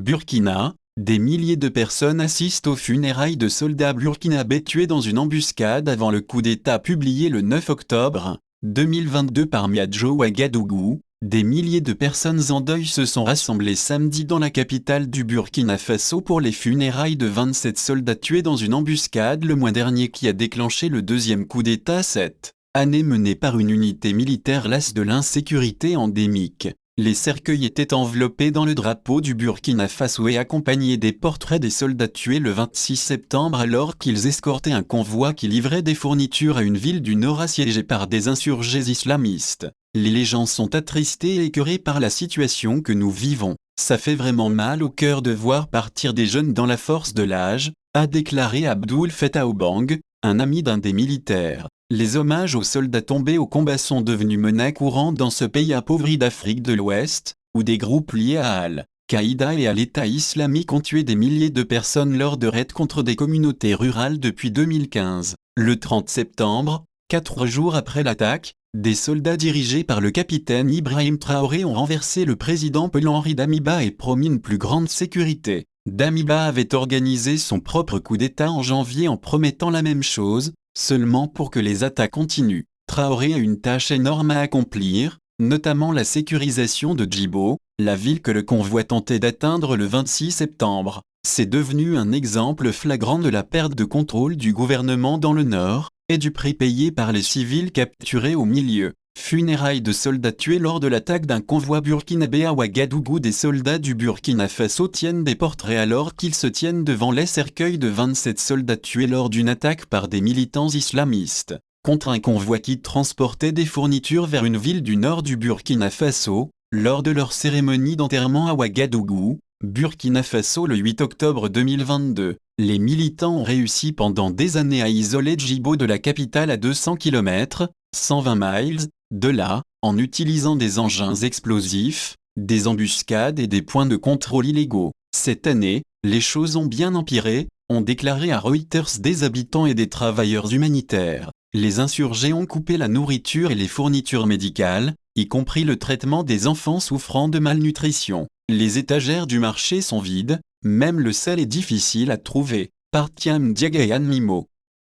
Burkina, des milliers de personnes assistent aux funérailles de soldats burkinabés tués dans une embuscade avant le coup d'État publié le 9 octobre 2022 par Miadjo Ouagadougou. Des milliers de personnes en deuil se sont rassemblées samedi dans la capitale du Burkina Faso pour les funérailles de 27 soldats tués dans une embuscade le mois dernier qui a déclenché le deuxième coup d'État cette année mené par une unité militaire lasse de l'insécurité endémique. Les cercueils étaient enveloppés dans le drapeau du Burkina Faso et accompagnés des portraits des soldats tués le 26 septembre alors qu'ils escortaient un convoi qui livrait des fournitures à une ville du nord assiégée par des insurgés islamistes. Les gens sont attristés et écœurés par la situation que nous vivons. Ça fait vraiment mal au cœur de voir partir des jeunes dans la force de l'âge, a déclaré Abdoul Fattah Obang, un ami d'un des militaires. Les hommages aux soldats tombés au combat sont devenus monnaie courante dans ce pays appauvri d'Afrique de l'Ouest, où des groupes liés à Al-Qaïda et à l'État islamique ont tué des milliers de personnes lors de raids contre des communautés rurales depuis 2015. Le 30 septembre, 4 jours après l'attaque, des soldats dirigés par le capitaine Ibrahim Traoré ont renversé le président Paul-Henri Damiba et promis une plus grande sécurité. Damiba avait organisé son propre coup d'État en janvier en promettant la même chose, seulement pour que les attaques continuent. Traoré a une tâche énorme à accomplir, notamment la sécurisation de Djibo, la ville que le convoi tentait d'atteindre le 26 septembre. C'est devenu un exemple flagrant de la perte de contrôle du gouvernement dans le nord, et du prix payé par les civils capturés au milieu. Funérailles de soldats tués lors de l'attaque d'un convoi burkinabé à Ouagadougou. Des soldats du Burkina Faso tiennent des portraits alors qu'ils se tiennent devant les cercueils de 27 soldats tués lors d'une attaque par des militants islamistes, contre un convoi qui transportait des fournitures vers une ville du nord du Burkina Faso, lors de leur cérémonie d'enterrement à Ouagadougou, Burkina Faso le 8 octobre 2022. Les militants ont réussi pendant des années à isoler Djibo de la capitale à 200 km, 120 miles, de là, en utilisant des engins explosifs, des embuscades et des points de contrôle illégaux. Cette année, les choses ont bien empiré, ont déclaré à Reuters des habitants et des travailleurs humanitaires. Les insurgés ont coupé la nourriture et les fournitures médicales, y compris le traitement des enfants souffrant de malnutrition. Les étagères du marché sont vides, même le sel est difficile à trouver. Par Thiam Diagayan Mimo.